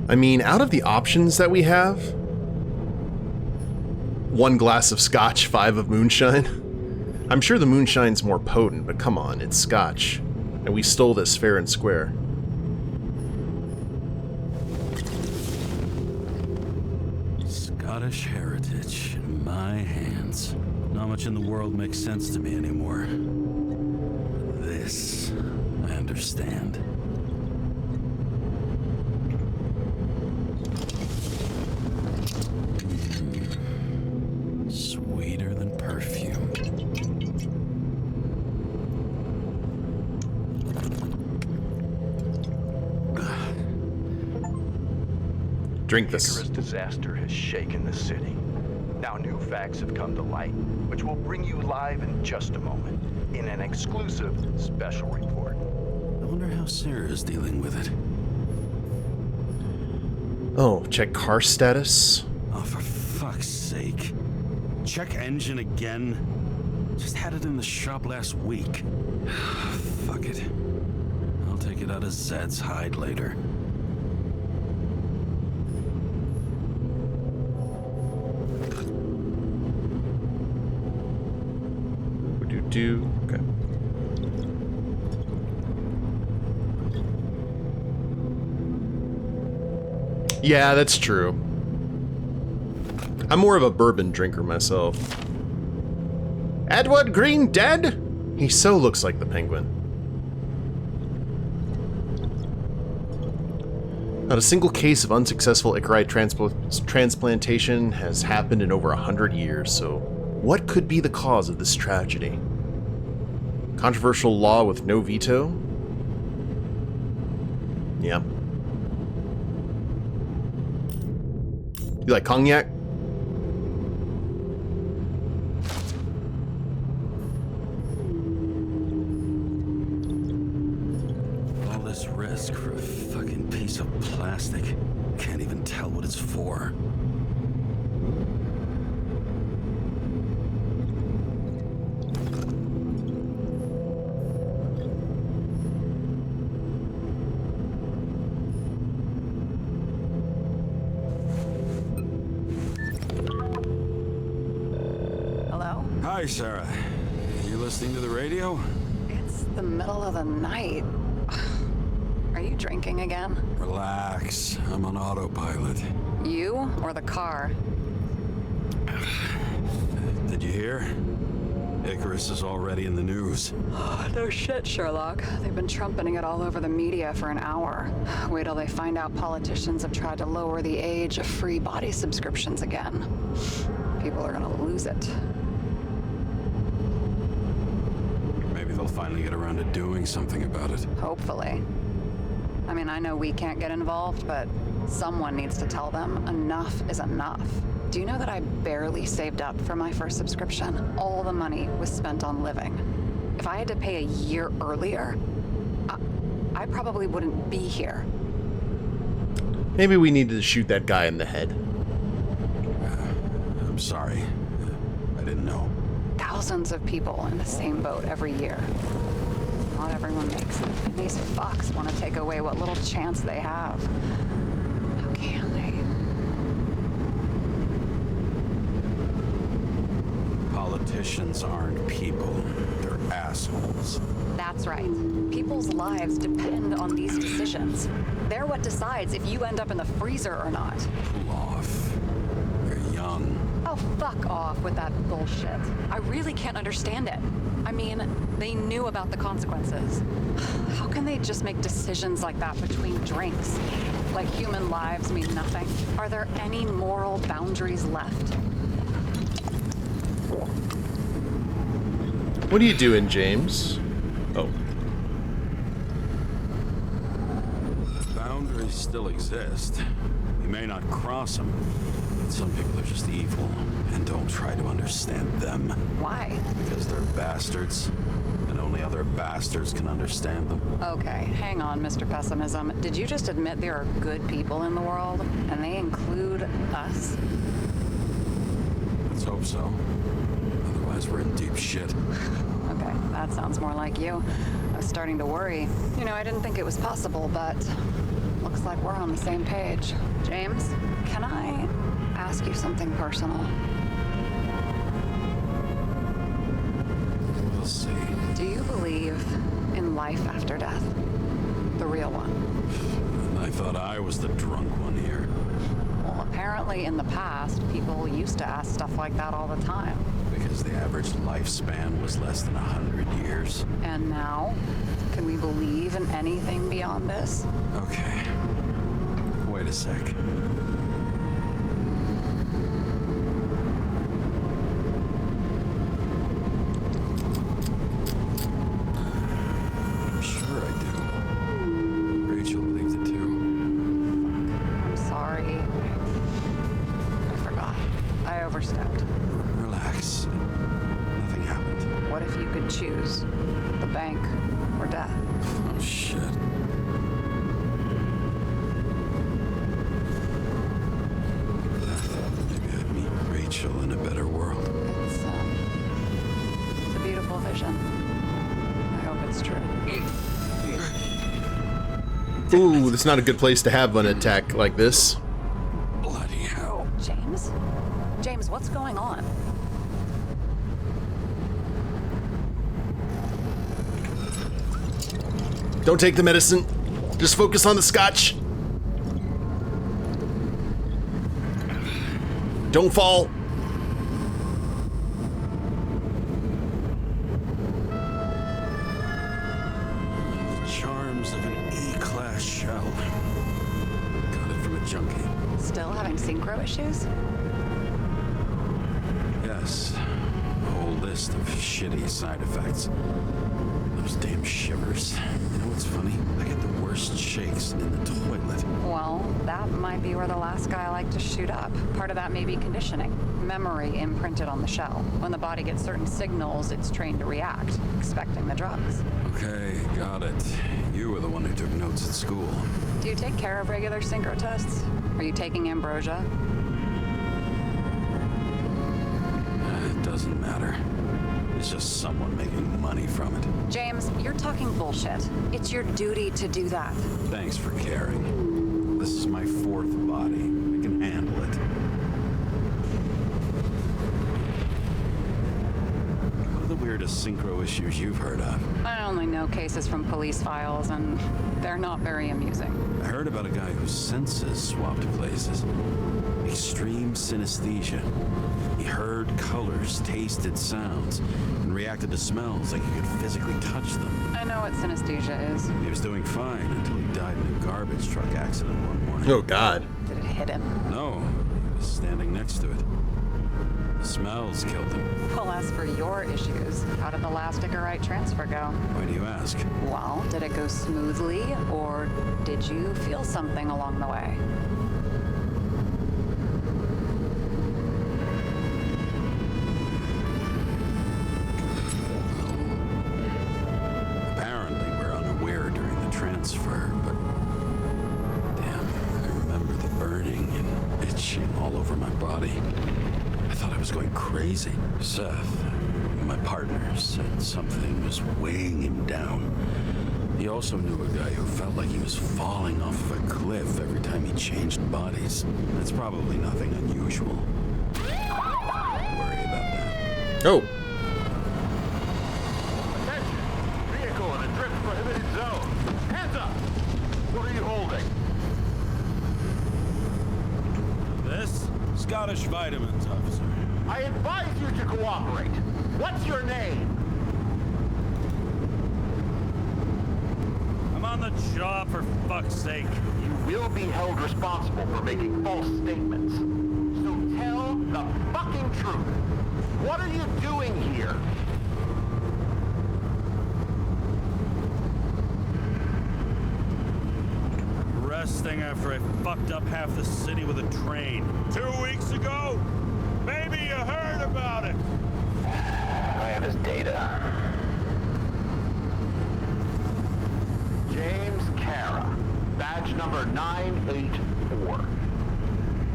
I mean, out of the options that we have, 1 glass of scotch, 5 of moonshine. I'm sure the moonshine's more potent, but come on, it's scotch. And we stole this fair and square. Scottish heritage in my hands. Not much in the world makes sense to me anymore. This, I understand. Sweeter than perfume. Drink this. Icarus disaster has shaken the city. Now new facts have come to light, which will bring you live in just a moment in an exclusive special report. I wonder how Sarah's dealing with it. Oh, check car status. Oh, for fuck's sake. Check engine again. Just had it in the shop last week. Fuck it. I'll take it out of Zed's hide later. Okay. Yeah, that's true. I'm more of a bourbon drinker myself. Edward Green dead? He so looks like the Penguin. Not a single case of unsuccessful Icarite transplantation has happened in over 100 years, so what could be the cause of this tragedy? Controversial law with no veto? Yeah. You like cognac? All this risk for a fucking piece of plastic. Can't even tell what it's for. Hi, Sarah. You listening to the radio? It's the middle of the night. Are you drinking again? Relax. I'm on autopilot. You or the car? Did you hear? Icarus is already in the news. No shit, Sherlock. They've been trumpeting it all over the media for an hour. Wait till they find out politicians have tried to lower the age of free body subscriptions again. People are gonna lose it. They'll finally get around to doing something about it. Hopefully. I mean, I know we can't get involved, but someone needs to tell them enough is enough. Do you know that I barely saved up for my first subscription? All the money was spent on living. If I had to pay a year earlier, I probably wouldn't be here. Maybe we needed to shoot that guy in the head. I'm sorry. I didn't know. Thousands of people in the same boat every year. Not everyone makes it. And these fucks want to take away what little chance they have. How can they? Politicians aren't people. They're assholes. That's right. People's lives depend on these decisions. They're what decides if you end up in the freezer or not. Cool off. They're young. Oh, fuck off with that bullshit. I really can't understand it. I mean, they knew about the consequences. How can they just make decisions like that between drinks? Like human lives mean nothing? Are there any moral boundaries left? What are you doing, James? Oh. Boundaries still exist. You may not cross them. Some people are just evil, and don't try to understand them. Why? Because they're bastards, and only other bastards can understand them. Okay, hang on, Mr. Pessimism. Did you just admit there are good people in the world, and they include us? Let's hope so. Otherwise, we're in deep shit. Okay, that sounds more like you. I was starting to worry. You know, I didn't think it was possible, but Looks like we're on the same page. James, can I ask you something personal? We'll see. Do you believe in life after death? The real one? I thought I was the drunk one here. Well, apparently in the past, people used to ask stuff like that all the time. Because the average lifespan was less than 100 years. And now? Can we believe in anything beyond this? Okay. Wait a sec. I'm sure I do. Rachel believes it too. I'm sorry. I forgot. I overstepped. Relax. Nothing happened. What if you could choose the bank or death? Oh, shit. I thought maybe I'd meet Rachel in a better world. It's a beautiful vision. I hope it's true. Ooh, that's not a good place to have an attack like this. Bloody hell. James? James, what's going on? Don't take the medicine. Just focus on the scotch. Don't fall. Charms of an E-class shell. Got it from a junkie. Still having synchro issues? Yes. A whole list of shitty side effects. Those damn shivers. You know what's funny? I get the worst shakes in the toilet. Well, that might be where the last guy liked to shoot up. Part of that may be conditioning. Memory imprinted on the shell. When the body gets certain signals, it's trained to react, expecting the drugs. Okay, got it. You were the one who took notes at school. Do you take care of regular synchro tests? Are you taking ambrosia? It doesn't matter. It's just someone making money from it. James, you're talking bullshit. It's your duty to do that. Thanks for caring. This is my fourth body. I can handle it. What are the weirdest synchro issues you've heard of? I only know cases from police files, and they're not very amusing. I heard about a guy whose senses swapped places. Extreme synesthesia. He heard colors, tasted sounds, and reacted to smells like he could physically touch them. I know what synesthesia is. He was doing fine until he died in a garbage truck accident one morning. Oh, God. Did it hit him? No, he was standing next to it. The smells killed him. Well, as for your issues, how did the last Icarite transfer go? Why do you ask? Well, did it go smoothly, or did you feel something along the way? Apparently we're unaware during the transfer, but damn, I remember the burning and itching all over my body. I thought I was going crazy. Seth, my partner, said something was weighing him down. He also knew a guy who felt like he was falling off of a cliff every time he changed bodies. That's probably nothing unusual. Don't worry about that. Oh. Attention! Vehicle in a drift prohibited zone. Hands up! What are you holding? This? Scottish vitamins, officer. I advise you to cooperate. What's your name? I'm on the job, for fuck's sake. You will be held responsible for making false statements. So tell the fucking truth. What are you doing here? Resting after I fucked up half the city with a train. 2 weeks ago? Maybe you heard about it. I have his data. James Kara, badge number 984.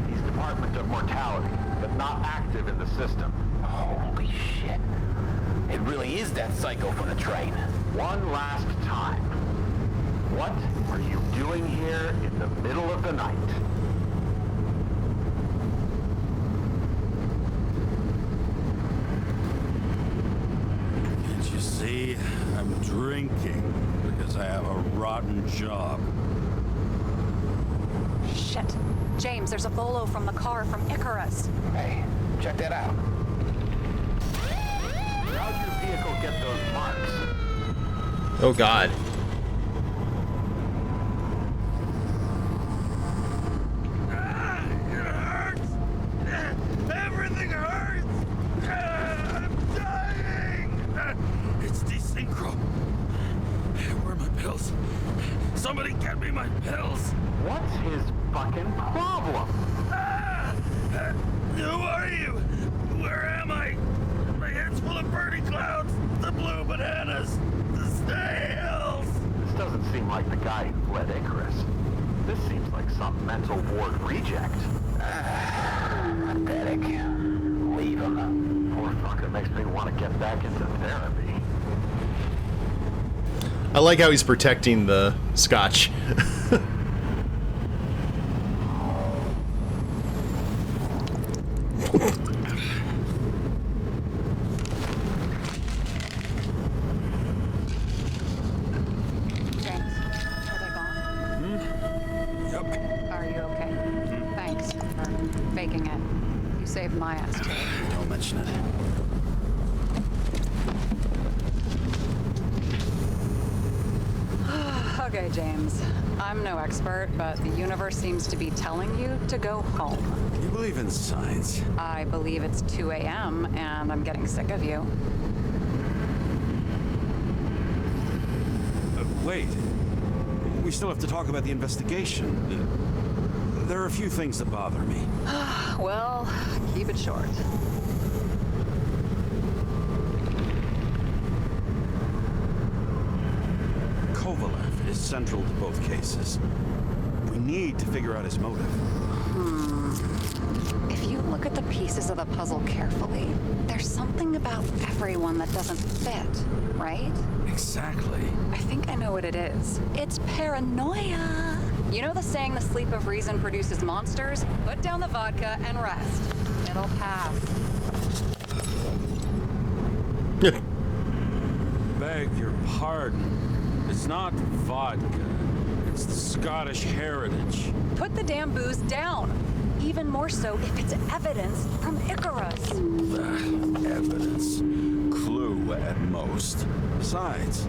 He's Department of Mortality, but not active in the system. Holy shit. It really is that psycho from the train. One last time. What are you doing here in the middle of the night? Can't you see? I'm drinking because I have a rotten job. Shit. James, there's a bolo from the car from Icarus. Hey, check that out. How'd your vehicle get those marks? Oh god. It hurts! Everything hurts! I'm dying! It's desynchro. Where are my pills? Somebody get me my pills! What's his fucking problem? Who are you? Where am I? My head's full of birdie clouds, the blue bananas, the snails! This doesn't seem like the guy who fled Icarus. This seems like some mental ward reject. Pathetic. Leave him. Poor fucker makes me want to get back into therapy. I like how he's protecting the scotch. James, are they gone? Yep. Are you okay? Thanks for faking it. You saved my ass too. Don't mention it. Okay, James. I'm no expert, but the universe seems to be telling you to go home. You believe in science? I believe it's 2 a.m. and I'm getting sick of you. Wait. We still have to talk about the investigation. There are a few things that bother me. Well, keep it short. Kovalev is central to both cases. We need to figure out his motive. If you look at the pieces of the puzzle carefully, there's something about everyone that doesn't fit, right? Exactly. I think I know what it is. It's paranoia. You know the saying, the sleep of reason produces monsters? Put down the vodka and rest. It'll pass. Beg your pardon. It's not vodka. It's the Scottish heritage. Put the damn booze down. Even more so if it's evidence from Icarus. Evidence. Clue at most. Besides,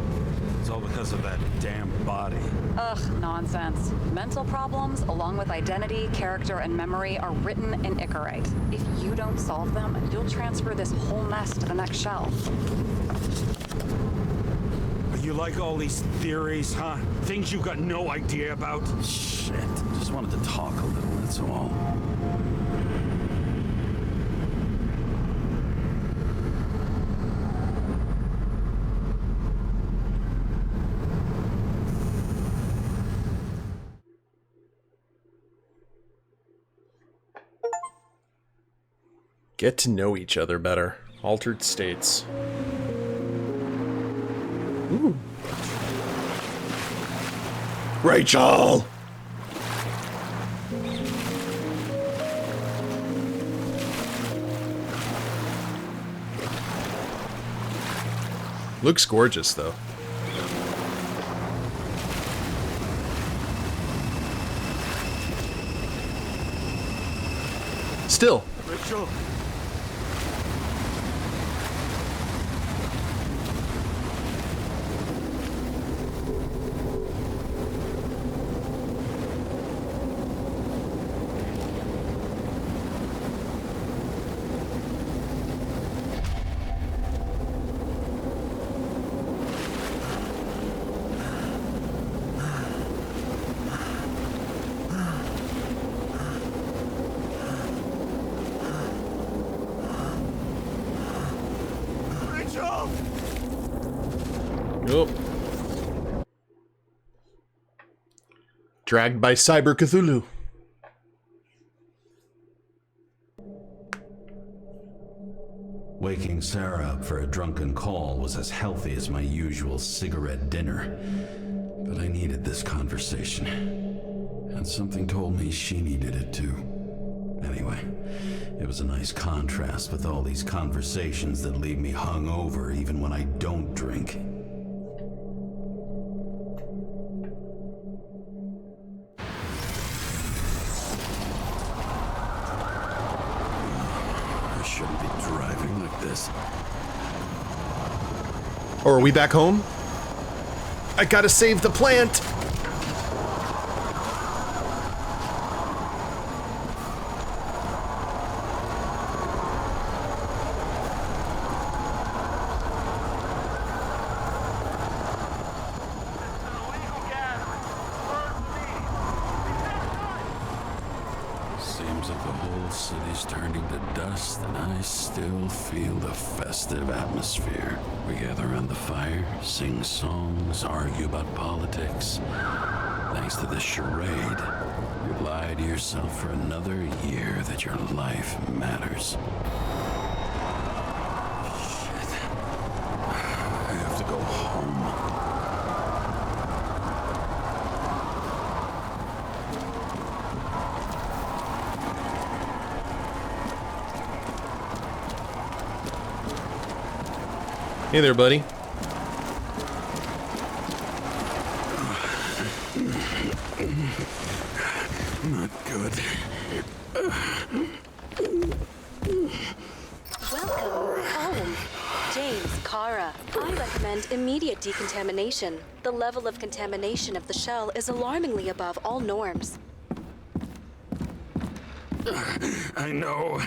it's all because of that damn body. Ugh, nonsense. Mental problems, along with identity, character, and memory, are written in Icarite. If you don't solve them, you'll transfer this whole mess to the next shelf. You like all these theories, huh? Things you've got no idea about? Shit. Just wanted to talk a little, that's all. Get to know each other better. Altered states. Ooh. Rachel! Looks gorgeous, though. Still. Rachel! Nope. Dragged by Cyber Cthulhu. Waking Sarah up for a drunken call was as healthy as my usual cigarette dinner. But I needed this conversation. And something told me she needed it too. Anyway, it was a nice contrast with all these conversations that leave me hungover even when I don't drink. I shouldn't be driving like this. Or are we back home? I gotta save the plant! Seems like the whole city's turning to dust, and I still feel the festive atmosphere. We gather around the fire, sing songs, argue about politics. Thanks to this charade, you lie to yourself for another year that your life matters. Shit. I have to go home. Hey there, buddy. Not good. Welcome home. James, Kara. I recommend immediate decontamination. The level of contamination of the shell is alarmingly above all norms. I know.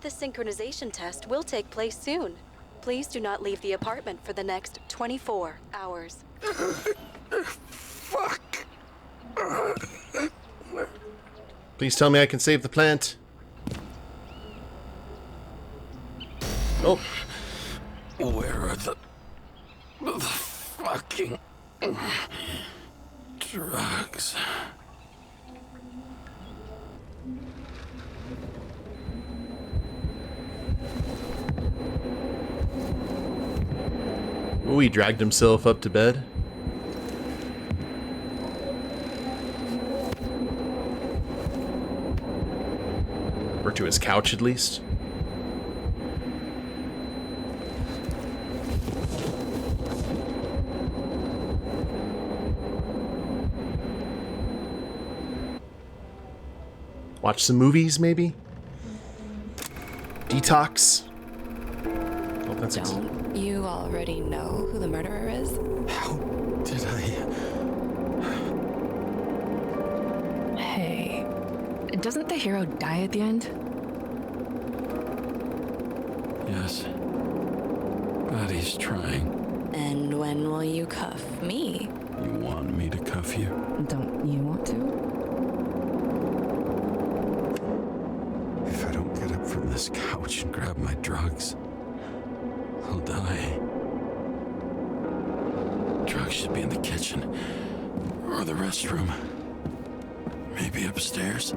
The synchronization test will take place soon. Please do not leave the apartment for the next 24 hours. Fuck. Please tell me I can save the plant. Oh. Where are the fucking drugs? Ooh, he dragged himself up to bed. Or to his couch, at least. Watch some movies, maybe? Detox? Oh, that's Don't you already know who the murderer is? How did I... Hey, doesn't the hero die at the end? Yes. But he's trying. And when will you cuff me? You want me to cuff you? Don't you want to? If I don't get up from this couch and grab my drugs, I'll die. Drugs should be in the kitchen. Or the restroom. Maybe upstairs.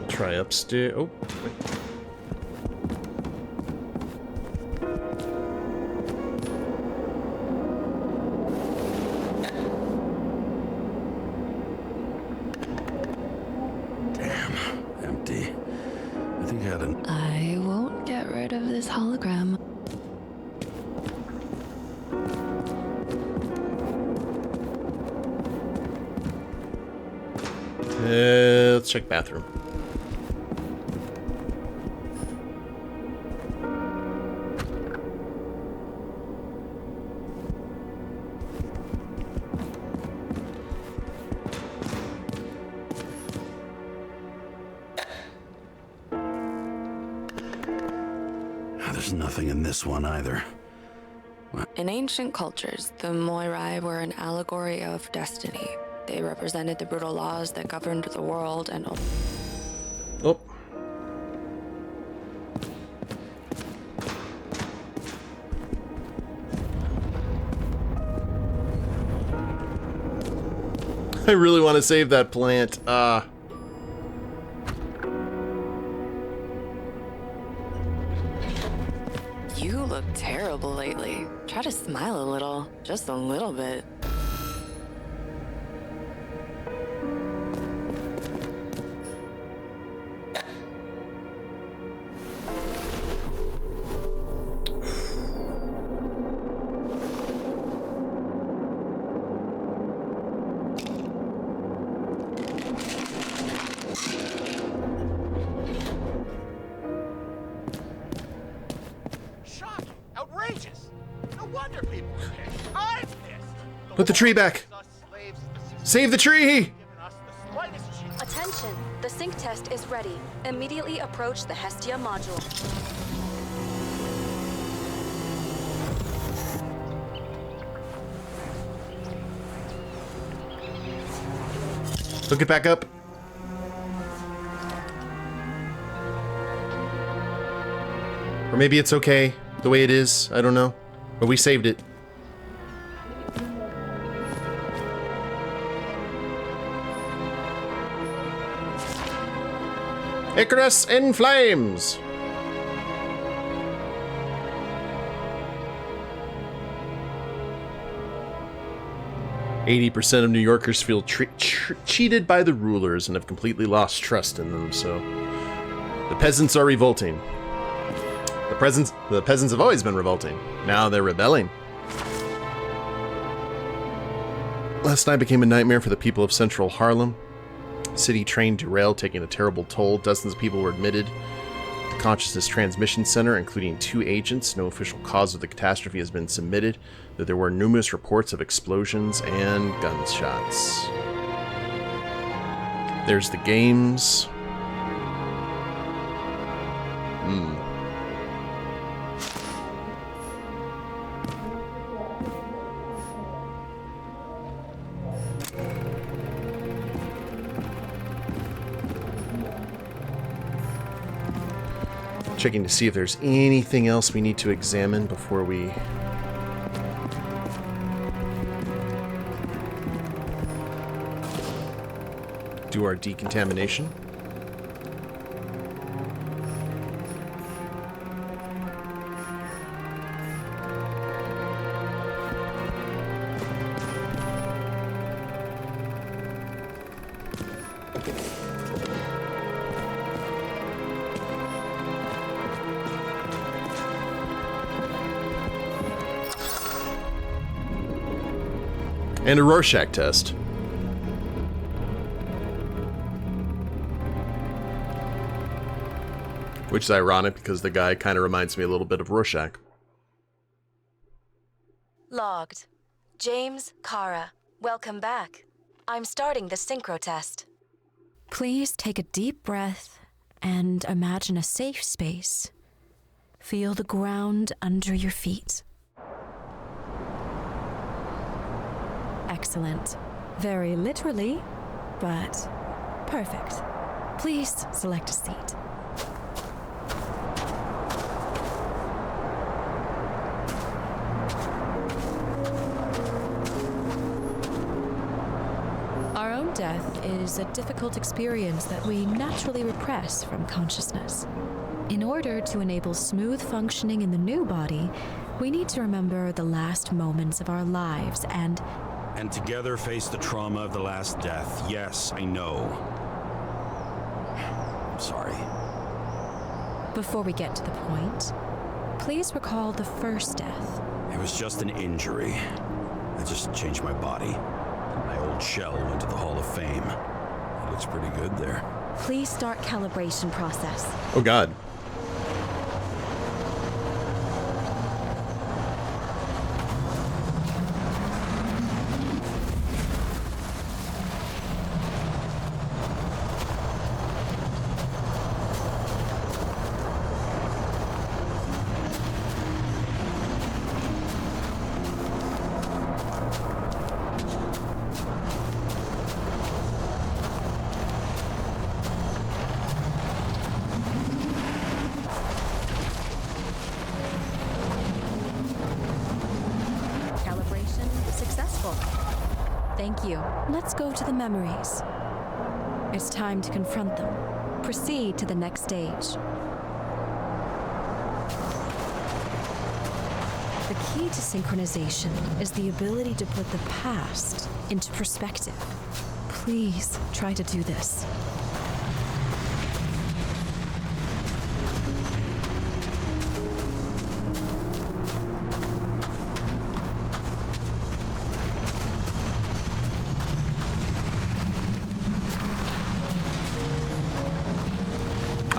Try upstairs. Oh, wait. Empty. I think I had an... I won't get rid of this hologram. Let's check bathroom. There's nothing in this one either. In ancient cultures, the Moirai were an allegory of destiny. They represented the brutal laws that governed the world and... Oh. I really want to save that plant. You look terrible lately. Try to smile a little, just a little bit. Put the tree back. Save the tree! Attention, the sync test is ready. Immediately approach the Hestia module. Hook it back up. Or maybe it's okay the way it is. I don't know. But we saved it. Icarus in flames! %80 of New Yorkers feel cheated by the rulers and have completely lost trust in them, so... The peasants are revolting. The peasants have always been revolting. Now they're rebelling. Last night became a nightmare for the people of central Harlem. City train derailed, taking a terrible toll. Dozens of people were admitted to the Consciousness Transmission Center, including 2 agents. No official cause of the catastrophe has been submitted, though there were numerous reports of explosions and gunshots. There's the games. Checking to see if there's anything else we need to examine before we do our decontamination. And a Rorschach test. Which is ironic because the guy kind of reminds me a little bit of Rorschach. Logged. James, Kara, welcome back. I'm starting the synchro test. Please take a deep breath and imagine a safe space. Feel the ground under your feet. Excellent. Very literally, but perfect. Please select a seat. Our own death is a difficult experience that we naturally repress from consciousness. In order to enable smooth functioning in the new body, we need to remember the last moments of our lives and together face the trauma of the last death. Yes, I know. I'm sorry. Before we get to the point, please recall the first death. It was just an injury. I just changed my body. My old shell went to the Hall of Fame. It looks pretty good there. Please start calibration process. Oh God. Thank you. Let's go to the memories. It's time to confront them. Proceed to the next stage. The key to synchronization is the ability to put the past into perspective. Please try to do this.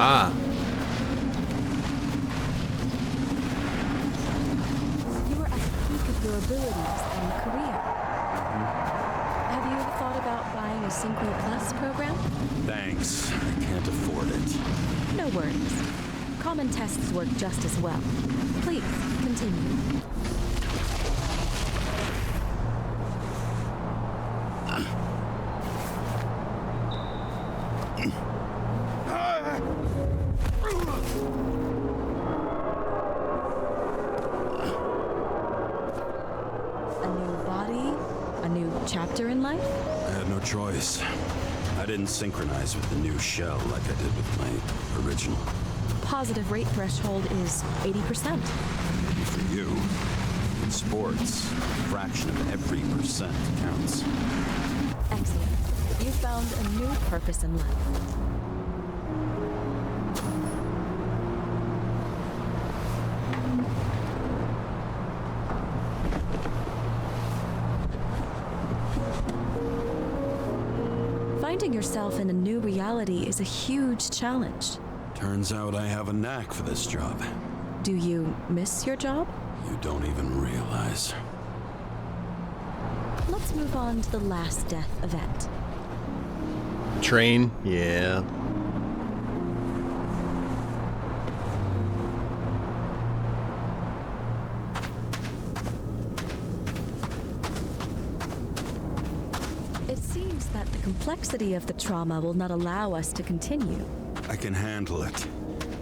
Ah. You are at the peak of your abilities and career. Have you ever thought about buying a Synchro Plus program? Thanks. I can't afford it. No worries. Common tests work just as well. Please, continue. A new body, a new chapter in life? I had no choice. I didn't synchronize with the new shell like I did with my original. Positive rate threshold is 80%. Maybe for you. In sports, a fraction of every percent counts. Excellent. You found a new purpose in life. Finding yourself in a new reality is a huge challenge. Turns out I have a knack for this job. Do you miss your job? You don't even realize. Let's move on to the last death event. Train? Yeah. It seems that the complexity of the trauma will not allow us to continue. I can handle it.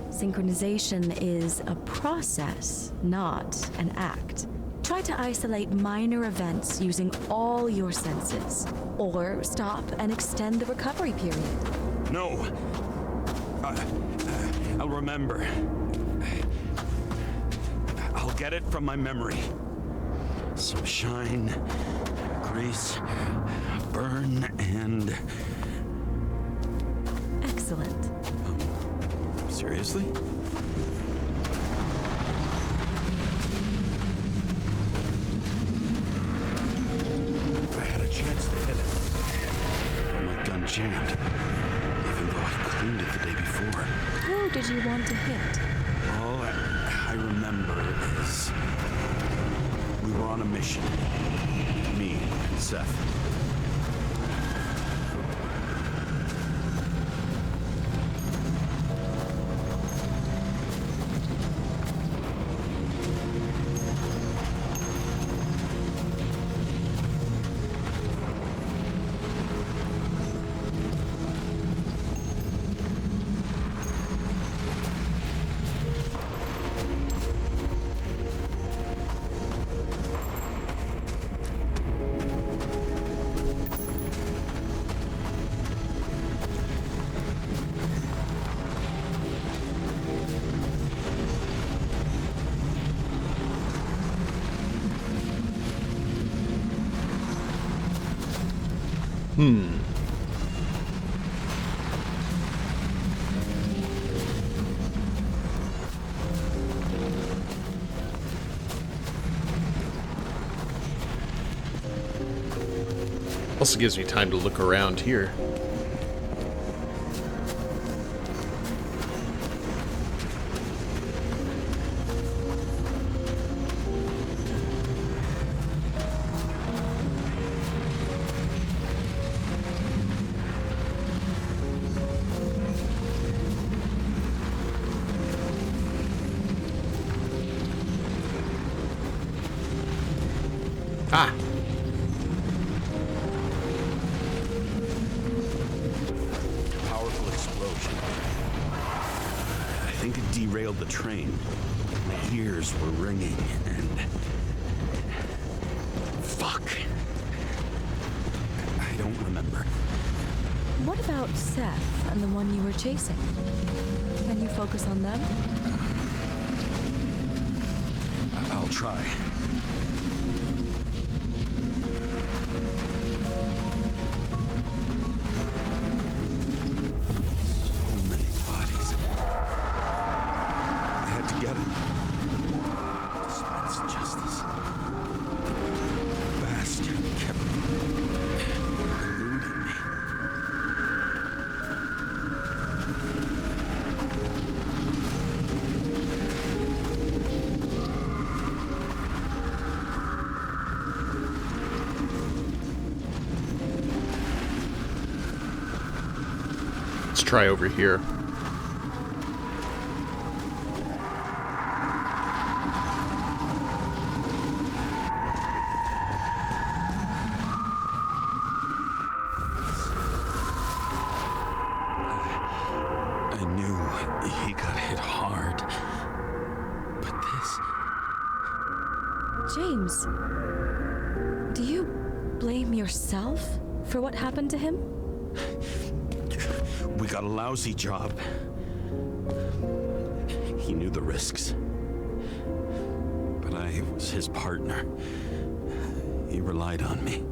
Synchronization is a process, not an act. Try to isolate minor events using all your senses, or stop and extend the recovery period. No! I'll remember. I'll get it from my memory. Some shine, grease, burn, and... Excellent. Seriously? I had a chance to hit it. But my gun jammed. Even though I cleaned it the day before. Who did you want to hit? All I remember is... we were on a mission. Me and Seth. Also gives me time to look around here. Ah! Powerful explosion. I think it derailed the train. My ears were ringing and... Fuck. about Seth and the one you were chasing? Can you focus on them? I'll try. So many bodies. I had to get him. Dispense justice. Bastard kept eluding me. Let's try over here. I knew he got hit hard. But this... James, do you blame yourself for what happened to him? We got a lousy job. He knew the risks. But I was his partner. He relied on me.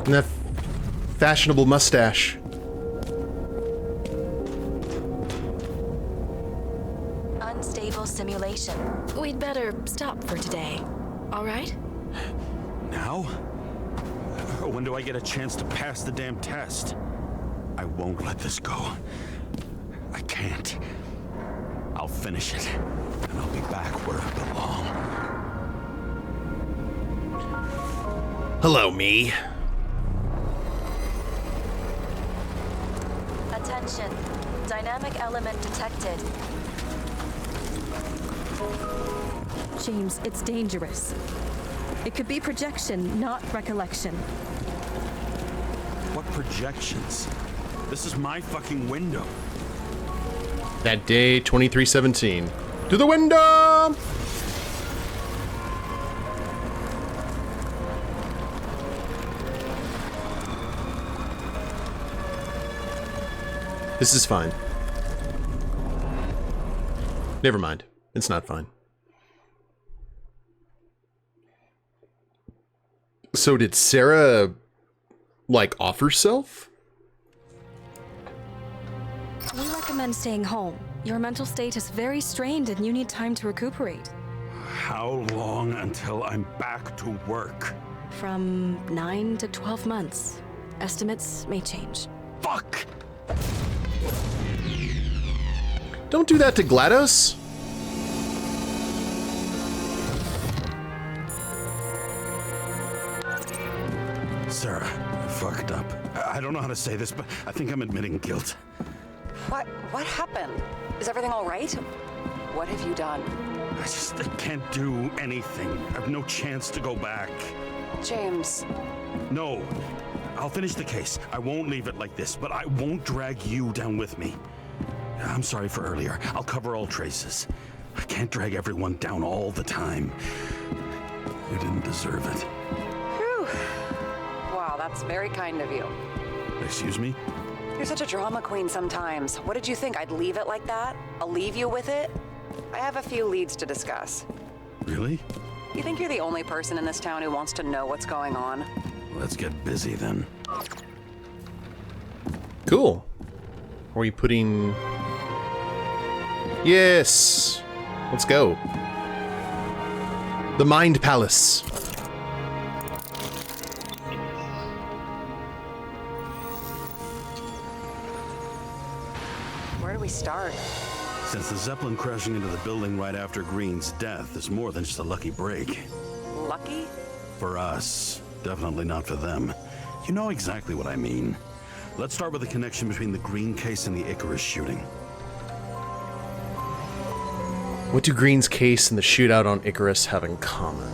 And that fashionable mustache. Unstable simulation. We'd better stop for today, all right? Now? When do I get a chance to pass the damn test? I won't let this go. I can't. I'll finish it, and I'll be back where I belong. Hello, me. Attention. Dynamic element detected. James, it's dangerous. It could be projection, not recollection. What projections? This is my fucking window. That day, 2317. To the window! This is fine. Never mind. It's not fine. So did Sarah, like, off herself? We recommend staying home. Your mental state is very strained and you need time to recuperate. How long until I'm back to work? From 9 to 12 months. Estimates may change. Fuck! Don't do that to GLaDOS. Sarah, I fucked up. I don't know how to say this, but I think I'm admitting guilt. What happened? Is everything all right? What have you done? I can't do anything. I have no chance to go back. James. No. I'll finish the case. I won't leave it like this, but I won't drag you down with me. I'm sorry for earlier. I'll cover all traces. I can't drag everyone down all the time. You didn't deserve it. Whew. Wow, that's very kind of you. Excuse me? You're such a drama queen sometimes. What did you think? I'd leave it like that? I'll leave you with it? I have a few leads to discuss. Really? You think you're the only person in this town who wants to know what's going on? Let's get busy then. Cool. Are we putting... Yes! Let's go. The Mind Palace. Where do we start? Since the Zeppelin crashing into the building right after Green's death is more than just a lucky break. Lucky? For us. Definitely not for them. You know exactly what I mean. Let's start with the connection between the Green case and the Icarus shooting. What do Green's case and the shootout on Icarus have in common?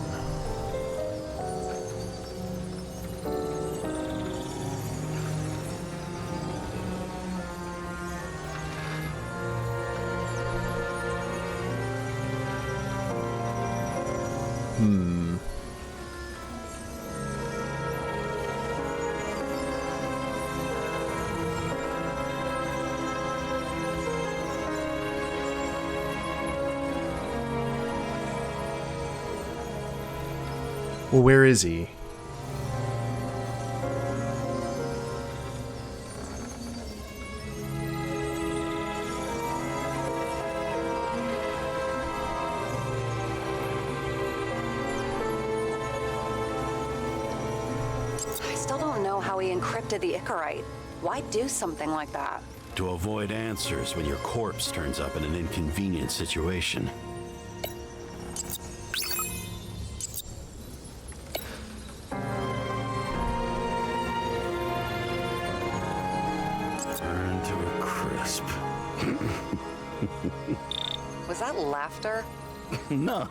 Well, where is he? I still don't know how he encrypted the Icarite. Why do something like that? To avoid answers when your corpse turns up in an inconvenient situation. Burn to a crisp. Was that laughter? No.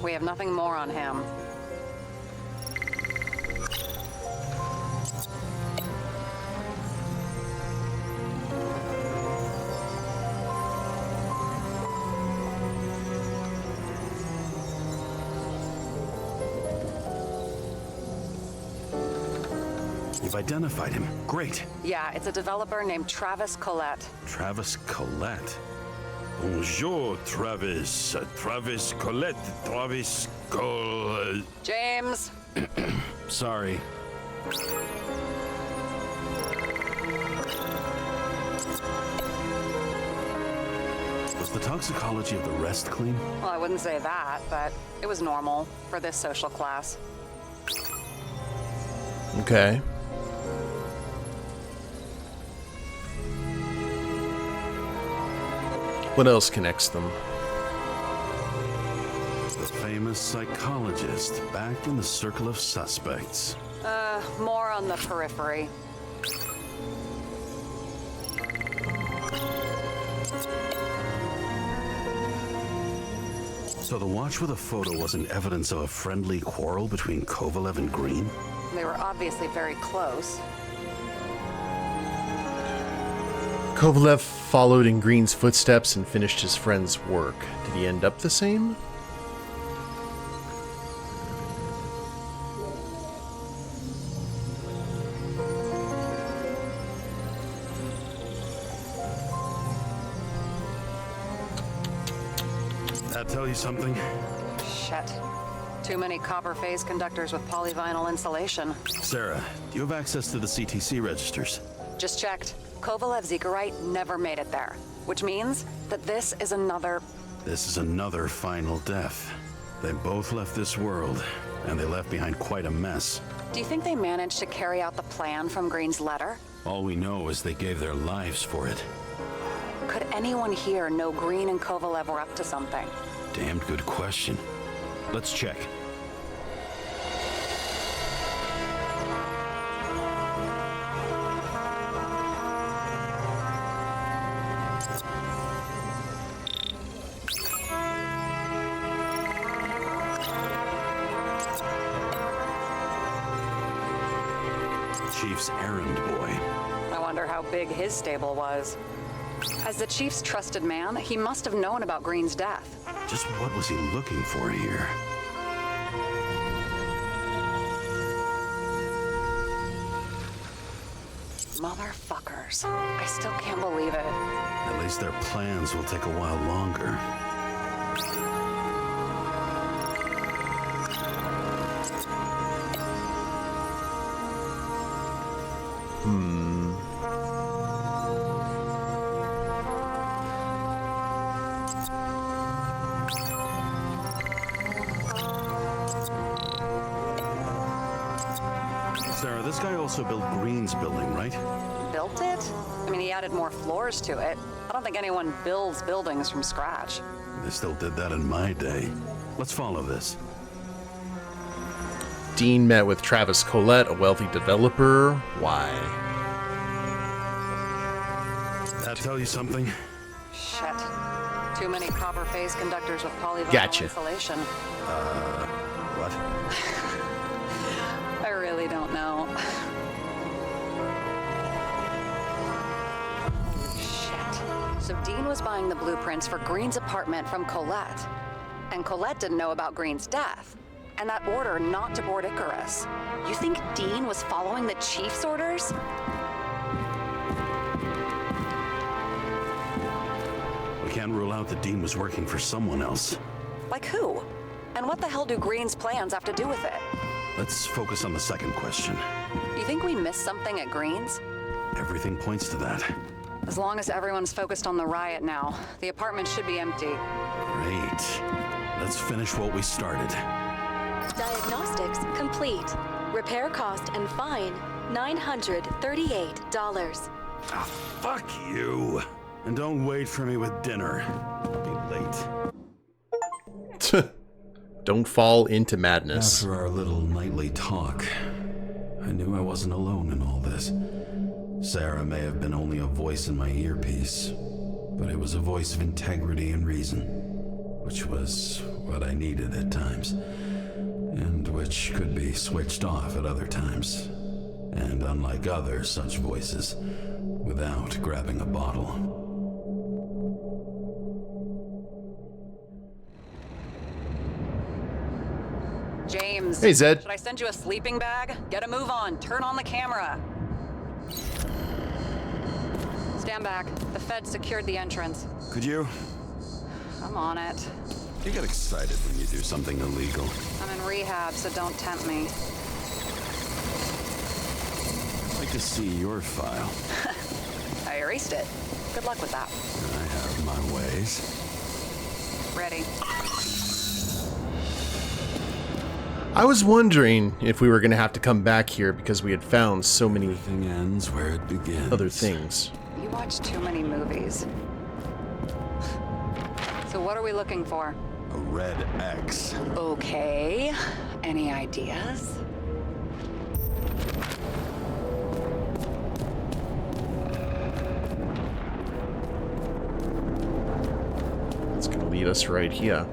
We have nothing more on him. You've identified him. Great. Yeah, it's a developer named Travis Collette. Travis Collette. Bonjour, Travis. Travis Collette. Travis Collette. James! Sorry. Was the toxicology of the rest clean? Well, I wouldn't say that, but it was normal for this social class. Okay. What else connects them? The famous psychologist back in the circle of suspects. More on the periphery. So the watch with a photo wasn't evidence of a friendly quarrel between Kovalev and Green? They were obviously very close. Kovalev followed in Green's footsteps and finished his friend's work. Did he end up the same? That tell you something? Shit. Too many copper phase conductors with polyvinyl insulation. Sarah, do you have access to the CTC registers? Just checked. Kovalev's Icarite never made it there, which means that this is another... This is another final death. They both left this world, and they left behind quite a mess. Do you think they managed to carry out the plan from Green's letter? All we know is they gave their lives for it. Could anyone here know Green and Kovalev were up to something? Damned good question. Let's check. Chief's errand boy. I wonder how big his stable was. As the Chief's trusted man, he must have known about Green's death. Just what was he looking for here? Motherfuckers. I still can't believe it. At least their plans will take a while longer. Sarah, this guy also built Green's building, right? Built it? I mean, he added more floors to it. I don't think anyone builds buildings from scratch. They still did that in my day. Let's follow this. Dean met with Travis Collette, a wealthy developer. Why? That tell you something? Shit. Too many copper phase conductors with polyvinyl Gotcha. insulation. What? I really don't know. Shit. So Dean was buying the blueprints for Green's apartment from Colette. And Colette didn't know about Green's death. And that order not to board Icarus. You think Dean was following the Chief's orders? We can't rule out out that Dean was working for someone else. Like who? And what the hell do Green's plans have to do with it? Let's focus on the second question. You think we missed something at Green's? Everything points to that. As long as everyone's focused on the riot now, the apartment should be empty. Great. Let's finish what we started. Diagnostics complete. Repair cost and fine, $938. Ah, fuck you. And don't wait for me with dinner. I'll be late. Don't fall into madness. After our little nightly talk, I knew I wasn't alone in all this. Sarah may have been only a voice in my earpiece, but it was a voice of integrity and reason, which was what I needed at times, and which could be switched off at other times, and unlike other such voices, without grabbing a bottle. James. Hey, Zed. Should I send you a sleeping bag? Get a move on. Turn on the camera. Stand back. The Fed secured the entrance. Could you? I'm on it. You get excited when you do something illegal. I'm in rehab, so don't tempt me. I'd like to see your file. I erased it. Good luck with that. I have my ways. Ready. I was wondering if we were going to have to come back here because we had found so many Everything ends where it begins. other things. You watch too many movies. So what are we looking for? A red X. Okay. Any ideas? It's going to lead us right here.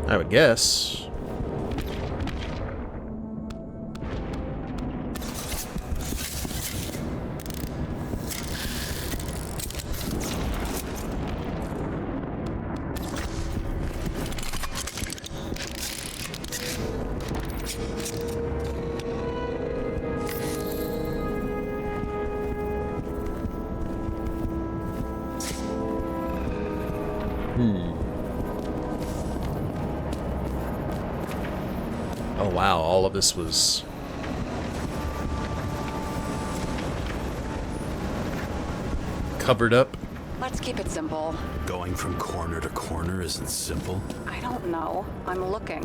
I would guess. Oh wow, all of this was covered up. Let's keep it simple. Going from corner to corner isn't simple. I don't know. I'm looking.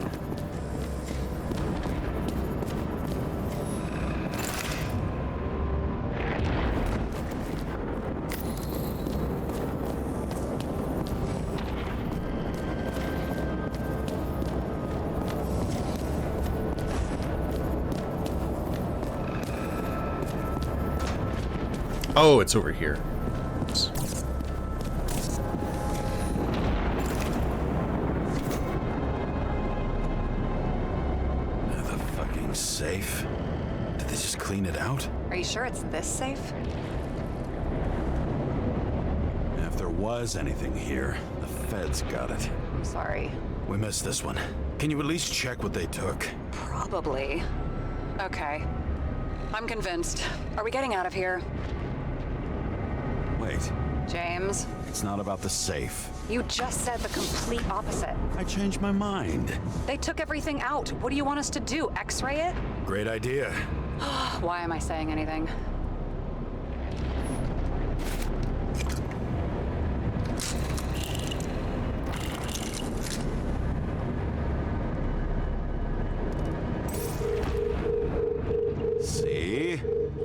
Oh, it's over here. The fucking safe? Did they just clean it out? Are you sure it's this safe? If there was anything here, the feds got it. I'm sorry. We missed this one. Can you at least check what they took? Probably. Okay. I'm convinced. Are we getting out of here? Wait, James, it's not about the safe. you just said the complete opposite. I changed my mind. They took everything out. What do you want us to do? X-ray it? Great idea. Why am I saying anything? See?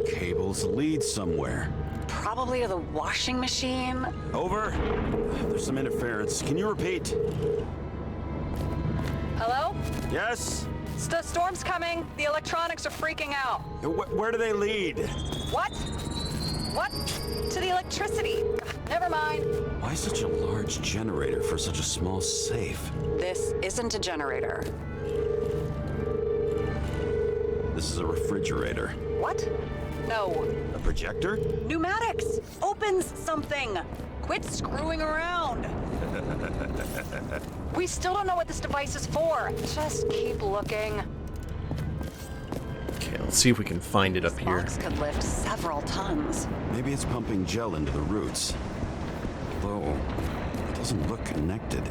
Cables lead somewhere. Probably to the washing machine. Over. There's some interference. Can you repeat? Hello? Yes? The storm's coming. The electronics are freaking out. Where do they lead? What? What? To the electricity. Never mind. Why such a large generator for such a small safe? This isn't a generator. This is a refrigerator. What? No. A projector? Pneumatics. Opens something. Quit screwing around. We still don't know what this device is for. Just keep looking. Okay, let's see if we can find it up This here. box could lift several tons. Maybe it's pumping gel into the roots. Though, it doesn't look connected.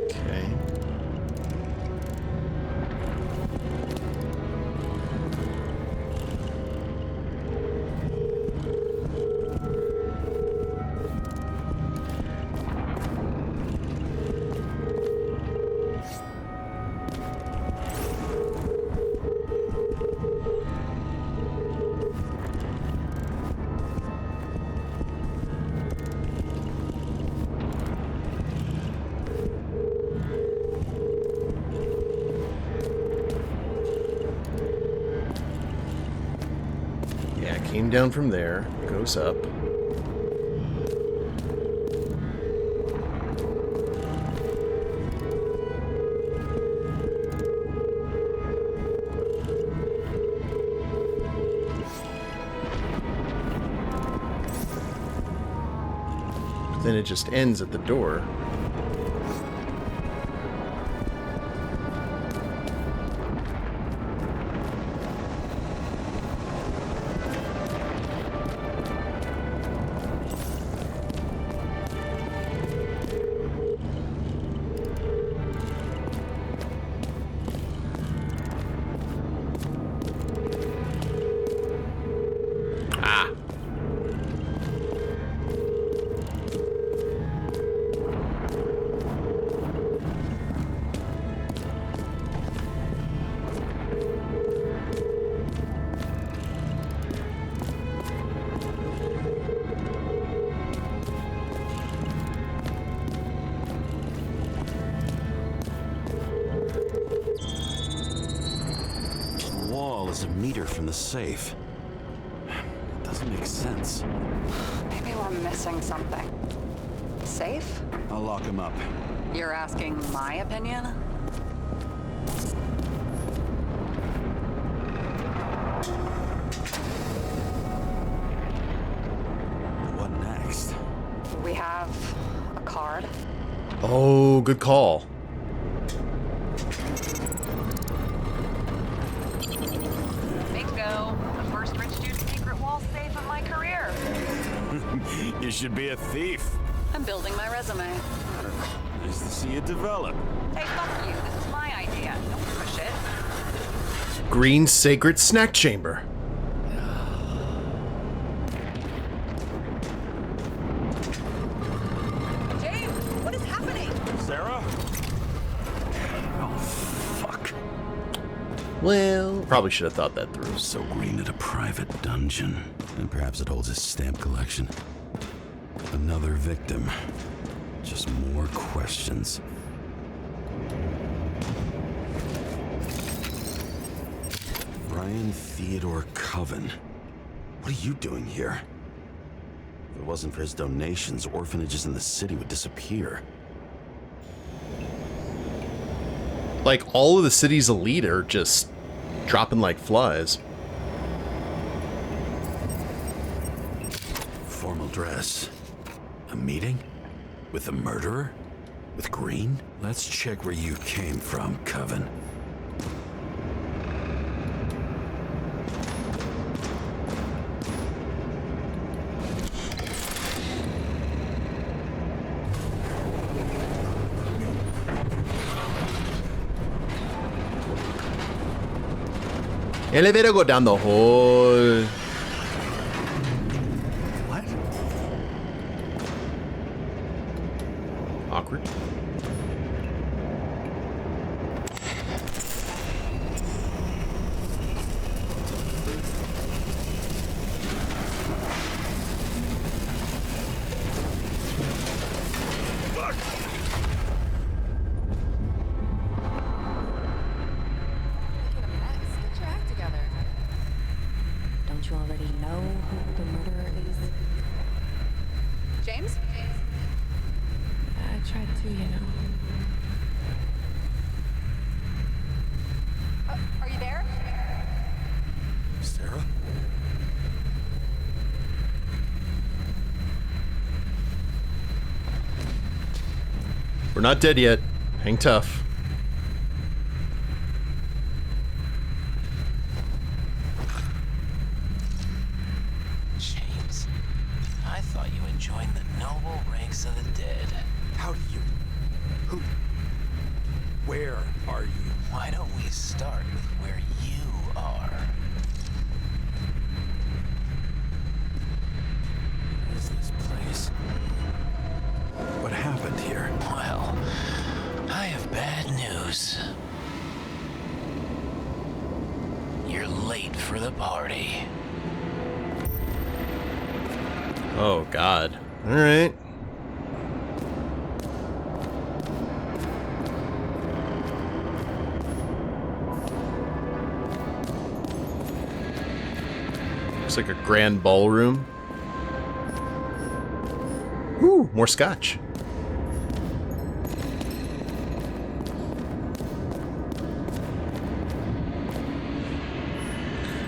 Okay. Yeah, it came down from there, goes up. Then it just ends at the door. Ah. The wall is a meter from the safe. It doesn't make sense. Maybe we're missing something. Safe? I'll lock him up. You're asking my opinion? What next? We have a card. Oh, good call. Bingo! The first rich dude's secret wall safe of my career. You should be a thief. I'm building my resume. Nice to see you develop. Hey, fuck you. This is my idea. Don't push it. Green Sacred Snack Chamber. James, what is happening? Sarah? Oh, fuck. Well, probably should have thought that through. So Green at a private dungeon. And perhaps it holds his stamp collection. Another victim. Just more questions. Brian Theodore Coven. What are you doing here? If it wasn't for his donations, orphanages in the city would disappear. Like, all of the city's elite are just dropping like flies. Formal dress. A meeting? With the murderer? With Green? Let's check where you came from, Coven. Elevator go down the hole. What? Awkward. Don't you already know who the murderer is? James? too, you know. Are you there? Sarah? We're not dead yet. Hang tough. James, I thought you had joined the noble ranks of the dead. How do you... Who... Where are you? Why don't we start with where you are? What is this place? What happened here? Well, I have bad news. You're late for the party. Oh, God. All right. Looks like a grand ballroom. Ooh, more scotch.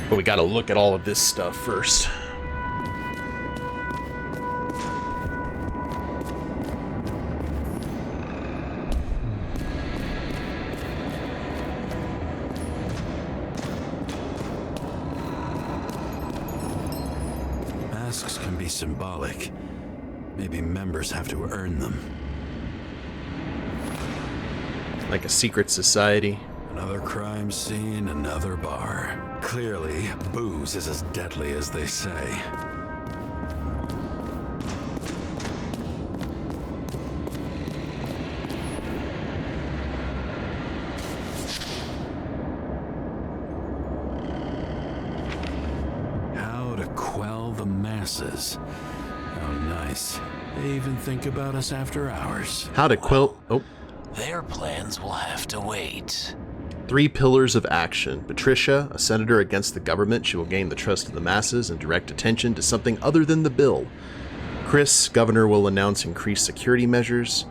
But we gotta look at all of this stuff first. Masks can be symbolic. Maybe members have to earn them. Like a secret society. Another crime scene, another bar. Clearly, booze is as deadly as they say. How to quell the masses. How nice. They even think about us after hours. How to quilt. Oh. Their plans will have to wait. 3 pillars of action. Patricia, a senator against the government. She will gain the trust of the masses and direct attention to something other than the bill. Chris, governor, will announce increased security measures.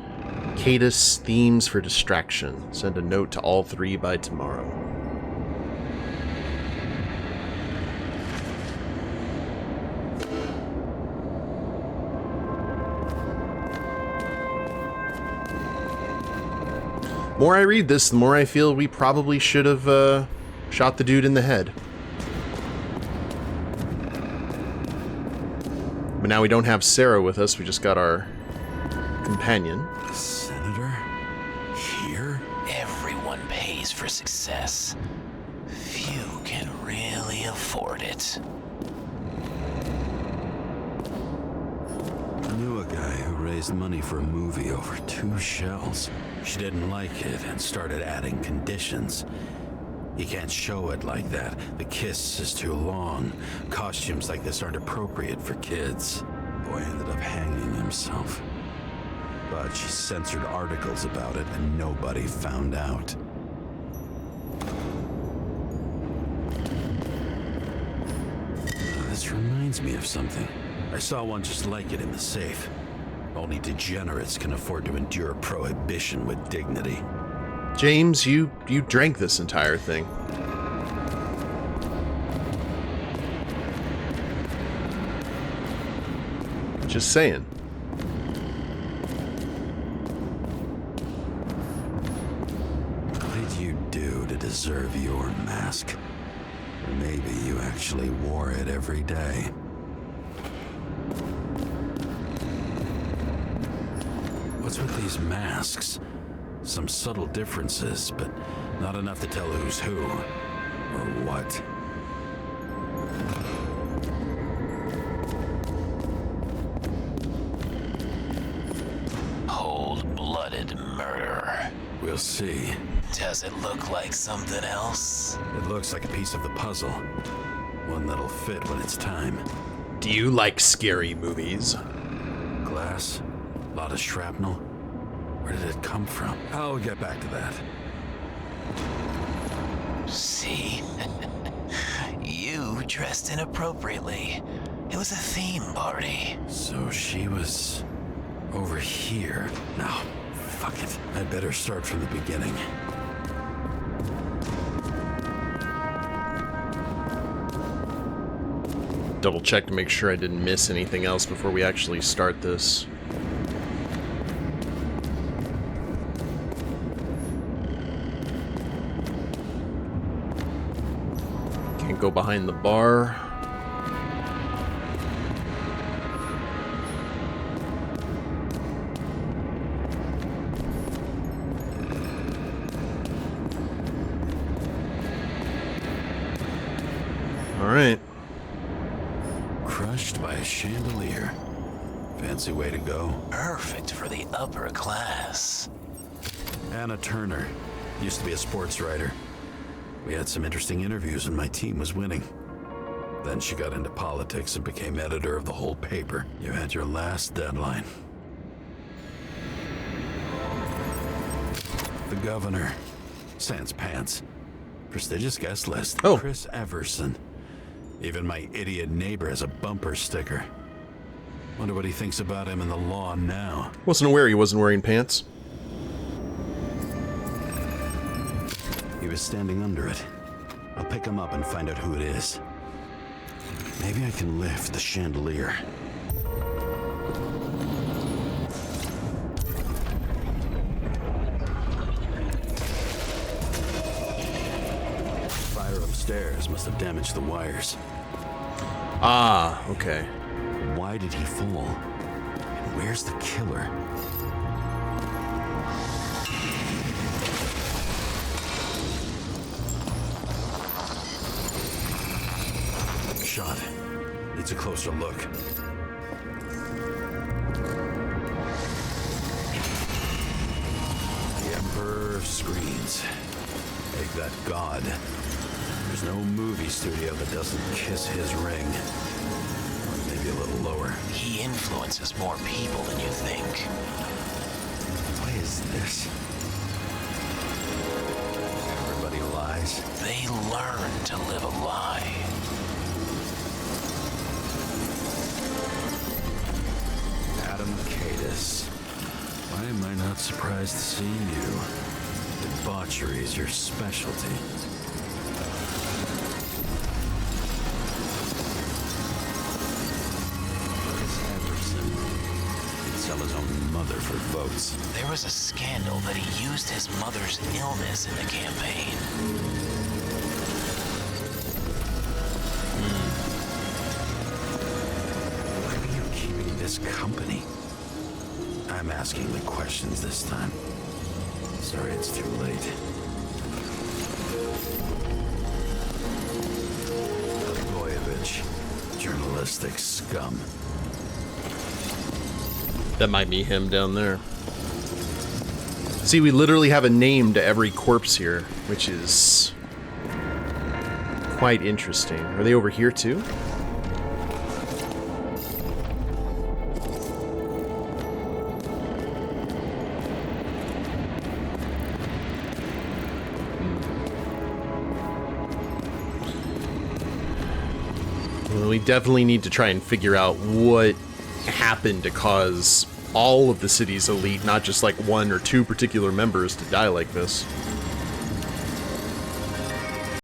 Cadus, themes for distraction. Send a note to all 3 by tomorrow. The more I read this, the more I feel we probably should have shot the dude in the head. But now we don't have Sarah with us, we just got our companion. Senator? Here? Everyone pays for success. Few can really afford it. I knew a guy who raised money for a movie over 2 shells. She didn't like it and started adding conditions. You can't show it like that. The kiss is too long. Costumes like this aren't appropriate for kids. Boy ended up hanging himself. But she censored articles about it and nobody found out. This reminds me of something. I saw one just like it in the safe. Only degenerates can afford to endure prohibition with dignity. James, you drank this entire thing. Just saying. What did you do to deserve your mask? Or maybe you actually wore it every day. What's with these masks? Some subtle differences, but not enough to tell who's who, or what. Cold-blooded murder. We'll see. Does it look like something else? It looks like a piece of the puzzle. One that'll fit when it's time. Do you like scary movies? Glass? A lot of shrapnel? Where did it come from? I'll get back to that. See? You dressed inappropriately. It was a theme party. So she was over here. Now, Fuck it. I'd better start from the beginning. Double check to make sure I didn't miss anything else before we actually start this. Can't go behind the bar. All right. Crushed by a chandelier. Fancy way to go. Perfect for the upper class. Anna Turner. Used to be a sports writer. We had some interesting interviews and my team was winning. Then she got into politics and became editor of the whole paper. You had your last deadline. The governor. Sans pants. Prestigious guest list. Oh. Chris Everson. Even my idiot neighbor has a bumper sticker. Wonder what he thinks about him in the law now. Wasn't aware he wasn't wearing pants. He was standing under it. I'll pick him up and find out who it is. Maybe I can lift the chandelier. Fire upstairs must have damaged the wires. Ah, okay. Why did he fall? And where's the killer? Shot. Needs a closer look. The Emperor of Screens. Make that god. There's no movie studio that doesn't kiss his ring. Or maybe a little lower. He influences more people than you think. What is this? Everybody lies. They learn to live a lie. Adam Cadis. Why am I not surprised to see you? Debauchery is your specialty. Chris Everson. He'd sell his own mother for votes. There was a scandal that he used his mother's illness in the campaign. Why are you keeping this company? I'm asking the questions this time. Sorry it's too late. Blagojevich, journalistic scum. That might be him down there. See, we literally have a name to every corpse here, which is quite interesting. Are they over here too? Well, we definitely need to try and figure out what happened to cause all of the city's elite, not just like one or two particular members, to die like this.